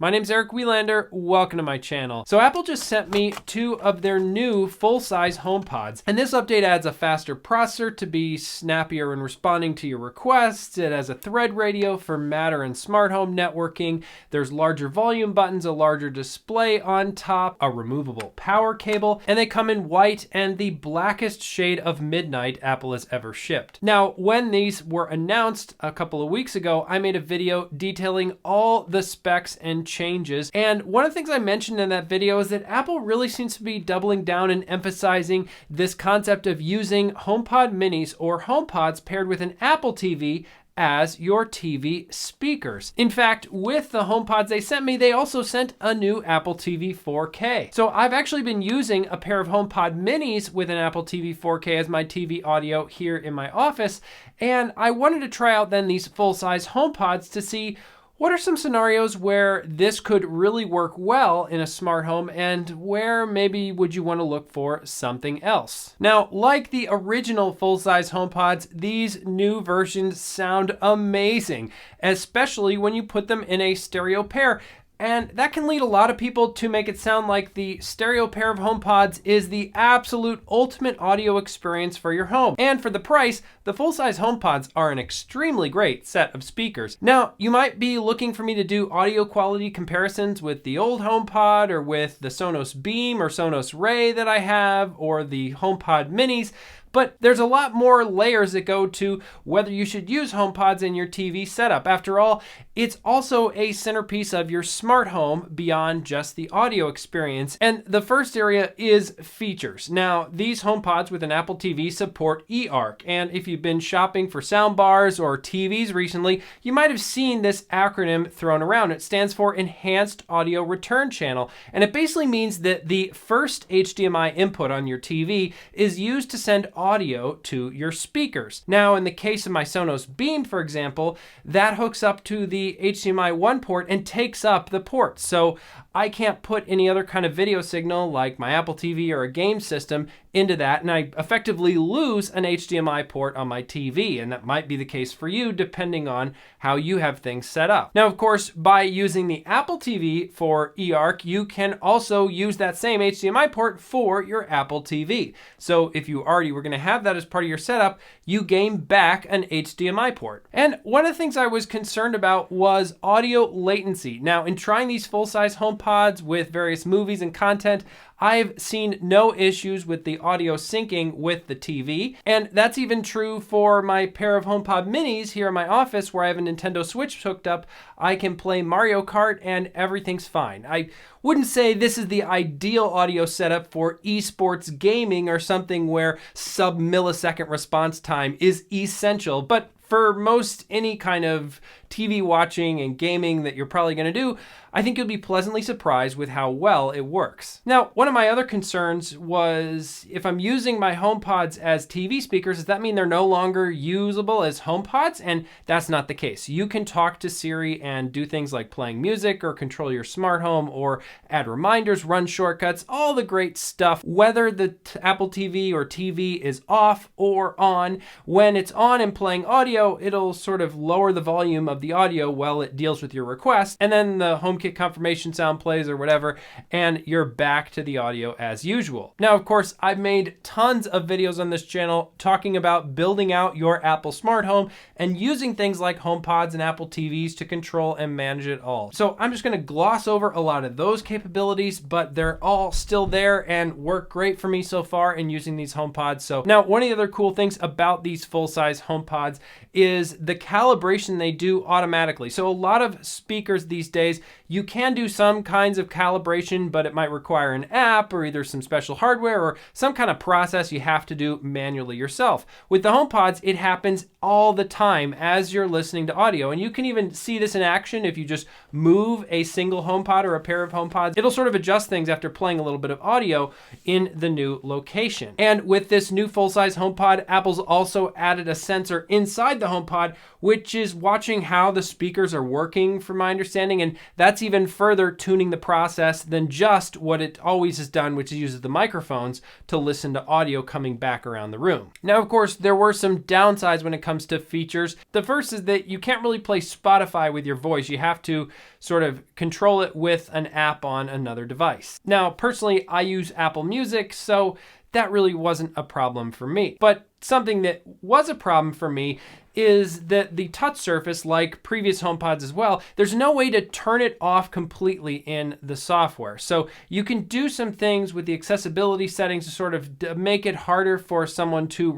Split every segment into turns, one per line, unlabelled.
My name's Eric Wielander, welcome to my channel. So Apple just sent me 2 of their new full-size HomePods, and this update adds a faster processor to be snappier in responding to your requests. It has a Thread radio for Matter and smart home networking. There's larger volume buttons, a larger display on top, a removable power cable, and they come in white and the blackest shade of midnight Apple has ever shipped. Now, when these were announced a couple of weeks ago, I made a video detailing all the specs and changes. And one of the things I mentioned in that video is that Apple really seems to be doubling down and emphasizing this concept of using HomePod minis or HomePods paired with an Apple TV as your TV speakers. In fact, with the HomePods they sent me, they also sent a new Apple TV 4K. So I've actually been using a pair of HomePod minis with an Apple TV 4K as my TV audio here in my office. And I wanted to try out then these full-size HomePods to see what are some scenarios where this could really work well in a smart home and where maybe would you want to look for something else? Now, like the original full-size HomePods, these new versions sound amazing, especially when you put them in a stereo pair. And that can lead a lot of people to make it sound like the stereo pair of HomePods is the absolute ultimate audio experience for your home. And for the price, the full-size HomePods are an extremely great set of speakers. Now, you might be looking for me to do audio quality comparisons with the old HomePod or with the Sonos Beam or Sonos Ray that I have or the HomePod minis. But there's a lot more layers that go to whether you should use HomePods in your TV setup. After all, it's also a centerpiece of your smart home beyond just the audio experience. And the first area is features. Now, these HomePods with an Apple TV support eARC. And if you've been shopping for soundbars or TVs recently, you might have seen this acronym thrown around. It stands for Enhanced Audio Return Channel. And it basically means that the first HDMI input on your TV is used to send audio to your speakers. Now, in the case of my Sonos Beam, for example, that hooks up to the HDMI 1 port and takes up the port. So I can't put any other kind of video signal like my Apple TV or a game system into that, and I effectively lose an HDMI port on my TV, and that might be the case for you depending on how you have things set up. Now, of course, by using the Apple TV for eARC, you can also use that same HDMI port for your Apple TV. So if you already were going to have that as part of your setup, you gain back an HDMI port. And one of the things I was concerned about was audio latency. Now, in trying these full-size HomePods with various movies and content, I've seen no issues with the audio syncing with the TV. And that's even true for my pair of HomePod minis here in my office where I have a Nintendo Switch hooked up. I can play Mario Kart and everything's fine. I wouldn't say this is the ideal audio setup for esports gaming or something where sub-millisecond response time is essential, but for most any kind of TV watching and gaming that you're probably going to do, I think you'll be pleasantly surprised with how well it works. Now, one of my other concerns was if I'm using my HomePods as TV speakers, does that mean they're no longer usable as HomePods? And that's not the case. You can talk to Siri and do things like playing music or control your smart home or add reminders, run shortcuts, all the great stuff, whether the Apple TV or TV is off or on. When it's on and playing audio, it'll sort of lower the volume of the audio while it deals with your request, and then the HomeKit confirmation sound plays or whatever, and you're back to the audio as usual. Now, of course, I've made tons of videos on this channel talking about building out your Apple smart home and using things like HomePods and Apple TVs to control and manage it all. So I'm just going to gloss over a lot of those capabilities, but they're all still there and work great for me so far in using these HomePods. So now, one of the other cool things about these full-size HomePods is the calibration they do automatically. So a lot of speakers these days, you can do some kinds of calibration, but it might require an app or either some special hardware or some kind of process you have to do manually yourself. With the HomePods, it happens all the time as you're listening to audio. And you can even see this in action if you just move a single HomePod or a pair of HomePods. It'll sort of adjust things after playing a little bit of audio in the new location. And with this new full-size HomePod, Apple's also added a sensor inside inside the HomePod, which is watching how the speakers are working from my understanding. And that's even further tuning the process than just what it always has done, which is uses the microphones to listen to audio coming back around the room. Now, of course, there were some downsides when it comes to features. The first is that you can't really play Spotify with your voice. You have to sort of control it with an app on another device. Now, personally, I use Apple Music, so that really wasn't a problem for me. But something that was a problem for me is that the touch surface, like previous HomePods as well, there's no way to turn it off completely in the software. So you can do some things with the accessibility settings to sort of make it harder for someone to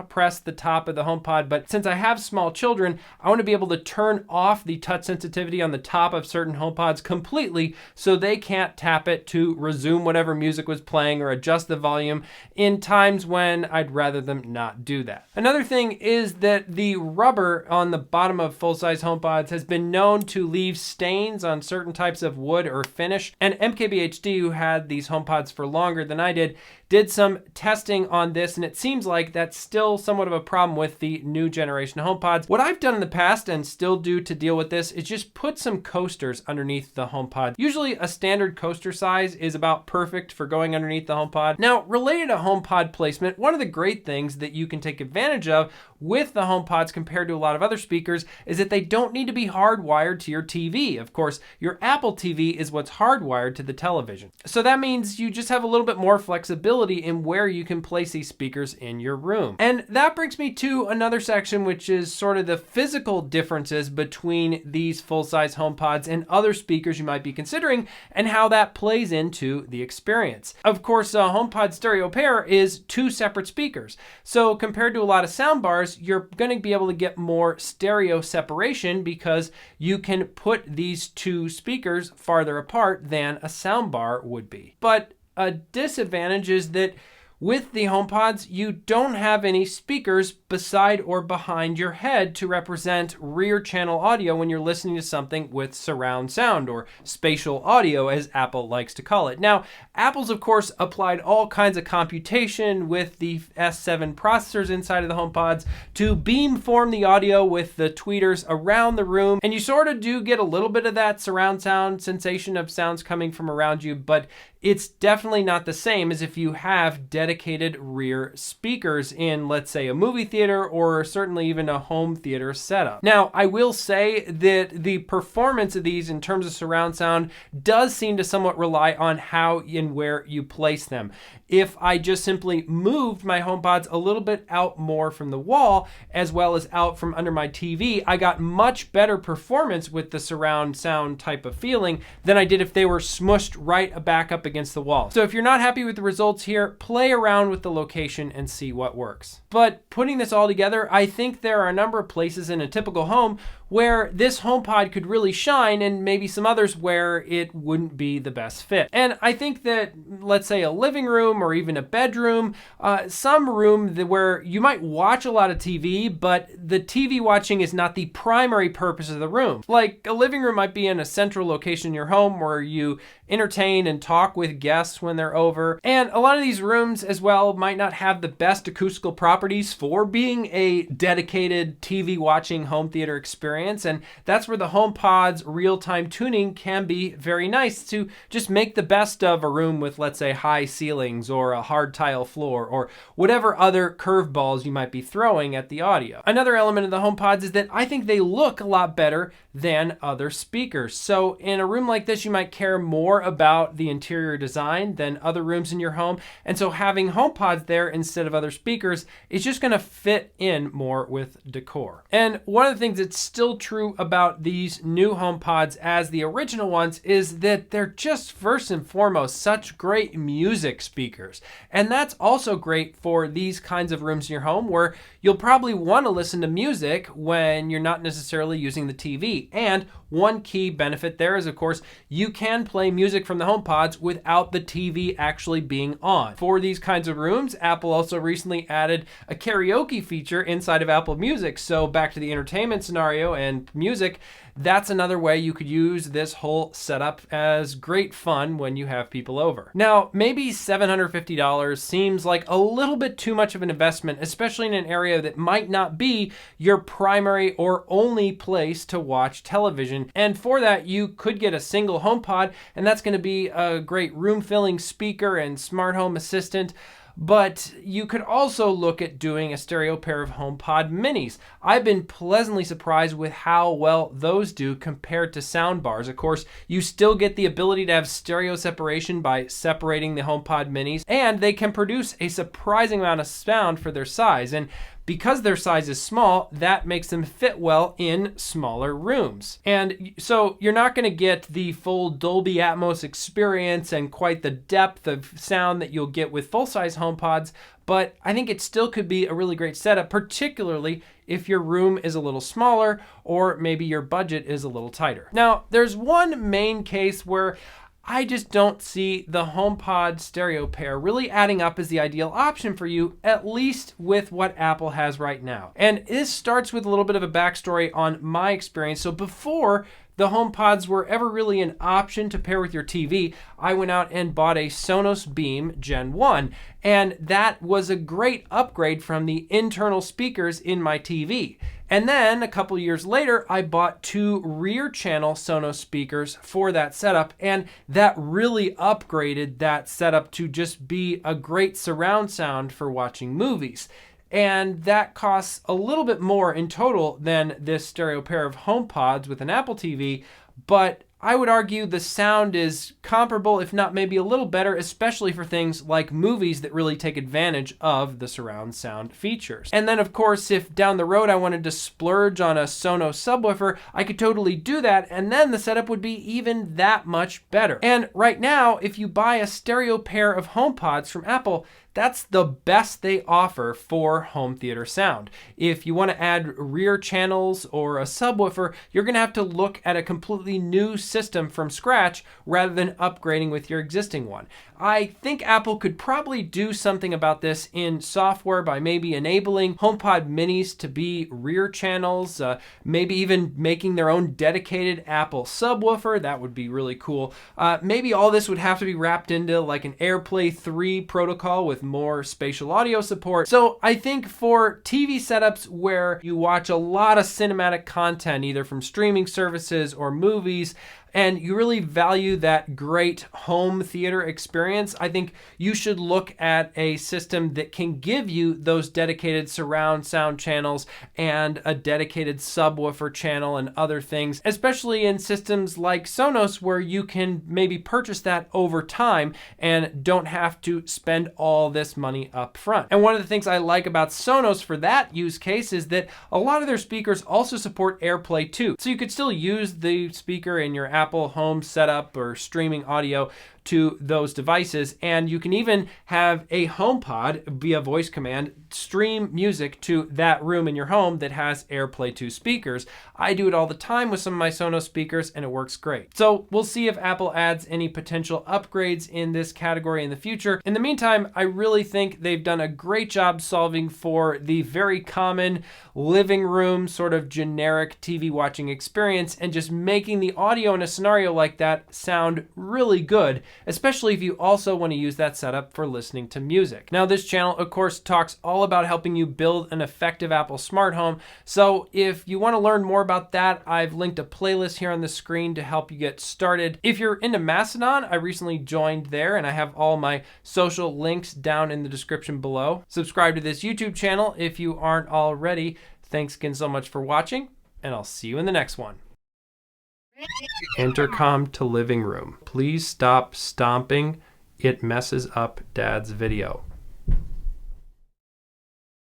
press the top of the HomePod. But since I have small children, I want to be able to turn off the touch sensitivity on the top of certain HomePods completely so they can't tap it to resume whatever music was playing or adjust the volume in times when I'd rather them not do that. Another thing is that the rubber on the bottom of full-size HomePods has been known to leave stains on certain types of wood or finish. And MKBHD, who had these HomePods for longer than I did some testing on this, and it seems like that's still somewhat of a problem with the new generation HomePods. What I've done in the past and still do to deal with this is just put some coasters underneath the HomePod. Usually a standard coaster size is about perfect for going underneath the HomePod. Now, related to HomePod placement, one of the great things that you can take advantage of with the HomePods compared to a lot of other speakers is that they don't need to be hardwired to your TV. Of course, your Apple TV is what's hardwired to the television. So that means you just have a little bit more flexibility in where you can place these speakers in your room. And that brings me to another section, which is sort of the physical differences between these full-size HomePods and other speakers you might be considering and how that plays into the experience. Of course, a HomePod stereo pair is two separate speakers. So compared to a lot of soundbars, you're going to be able to get more stereo separation because you can put these two speakers farther apart than a soundbar would be. But a disadvantage is that with the HomePods, you don't have any speakers beside or behind your head to represent rear channel audio when you're listening to something with surround sound, or spatial audio as Apple likes to call it. Now, Apple's of course applied all kinds of computation with the S7 processors inside of the HomePods to beamform the audio with the tweeters around the room, and you sort of do get a little bit of that surround sound sensation of sounds coming from around you, but it's definitely not the same as if you have dedicated rear speakers in, let's say, a movie theater or certainly even a home theater setup. Now, I will say that the performance of these in terms of surround sound does seem to somewhat rely on how and where you place them. If I just simply moved my HomePods a little bit out more from the wall, as well as out from under my TV, I got much better performance with the surround sound type of feeling than I did if they were smushed right back up against the wall. So if you're not happy with the results here, play around with the location and see what works. But putting this all together, I think there are a number of places in a typical home where this HomePod could really shine, and maybe some others where it wouldn't be the best fit. And I think that, let's say, a living room or even a bedroom, some room where you might watch a lot of TV, but the TV watching is not the primary purpose of the room. Like a living room might be in a central location in your home where you entertain and talk with guests when they're over. And a lot of these rooms as well might not have the best acoustical properties for being a dedicated TV watching home theater experience. And that's where the HomePod's real-time tuning can be very nice to just make the best of a room with, let's say, high ceilings or a hard tile floor or whatever other curveballs you might be throwing at the audio. Another element of the HomePods is that I think they look a lot better than other speakers. So in a room like this, you might care more about the interior design than other rooms in your home. And so having HomePods there instead of other speakers is just going to fit in more with decor. And one of the things that's still true about these new HomePods as the original ones is that they're just first and foremost such great music speakers. And that's also great for these kinds of rooms in your home where you'll probably want to listen to music when you're not necessarily using the TV. And one key benefit there is, of course, you can play music from the HomePods without the TV actually being on. For these kinds of rooms, Apple also recently added a karaoke feature inside of Apple Music. So back to the entertainment scenario and music, that's another way you could use this whole setup as great fun when you have people over. Now, maybe $750 seems like a little bit too much of an investment, especially in an area that might not be your primary or only place to watch television. And for that, you could get a single HomePod, and that's going to be a great room-filling speaker and smart home assistant. But you could also look at doing a stereo pair of HomePod minis. I've been pleasantly surprised with how well those do compared to sound bars. Of course, you still get the ability to have stereo separation by separating the HomePod minis, and they can produce a surprising amount of sound for their size. And because their size is small, that makes them fit well in smaller rooms. And so you're not going to get the full Dolby Atmos experience and quite the depth of sound that you'll get with full-size HomePods, but I think it still could be a really great setup, particularly if your room is a little smaller or maybe your budget is a little tighter. Now, there's one main case where I just don't see the HomePod stereo pair really adding up as the ideal option for you, at least with what Apple has right now. And this starts with a little bit of a backstory on my experience. So before the HomePods were ever really an option to pair with your TV, I went out and bought a Sonos Beam Gen 1, and that was a great upgrade from the internal speakers in my TV. And then a couple years later, I bought 2 rear channel Sonos speakers for that setup, and that really upgraded that setup to just be a great surround sound for watching movies. And that costs a little bit more in total than this stereo pair of HomePods with an Apple TV, but I would argue the sound is comparable, if not maybe a little better, especially for things like movies that really take advantage of the surround sound features. And then, of course, if down the road I wanted to splurge on a Sonos subwoofer, I could totally do that, and then the setup would be even that much better. And right now, if you buy a stereo pair of HomePods from Apple, that's the best they offer for home theater sound. If you want to add rear channels or a subwoofer, you're going to have to look at a completely new system from scratch rather than upgrading with your existing one. I think Apple could probably do something about this in software by maybe enabling HomePod minis to be rear channels, maybe even making their own dedicated Apple subwoofer. That would be really cool. Maybe all this would have to be wrapped into like an AirPlay 3 protocol with more spatial audio support. So I think for TV setups where you watch a lot of cinematic content, either from streaming services or movies, and you really value that great home theater experience, I think you should look at a system that can give you those dedicated surround sound channels and a dedicated subwoofer channel and other things, especially in systems like Sonos where you can maybe purchase that over time and don't have to spend all this money up front. And one of the things I like about Sonos for that use case is that a lot of their speakers also support AirPlay 2. So you could still use the speaker in your Apple home setup or streaming audio to those devices, and you can even have a HomePod via voice command stream music to that room in your home that has AirPlay 2 speakers. I do it all the time with some of my Sonos speakers and it works great. So we'll see if Apple adds any potential upgrades in this category in the future. In the meantime, I really think they've done a great job solving for the very common living room sort of generic TV watching experience and just making the audio in a scenario like that sound really good, especially if you also want to use that setup for listening to music. Now, this channel, of course, talks all about helping you build an effective Apple smart home. So if you want to learn more about that, I've linked a playlist here on the screen to help you get started. If you're into Mastodon, I recently joined there and I have all my social links down in the description below. Subscribe to this YouTube channel if you aren't already. Thanks again so much for watching, and I'll see you in the next one. Intercom to living room. Please stop stomping. It messes up Dad's video.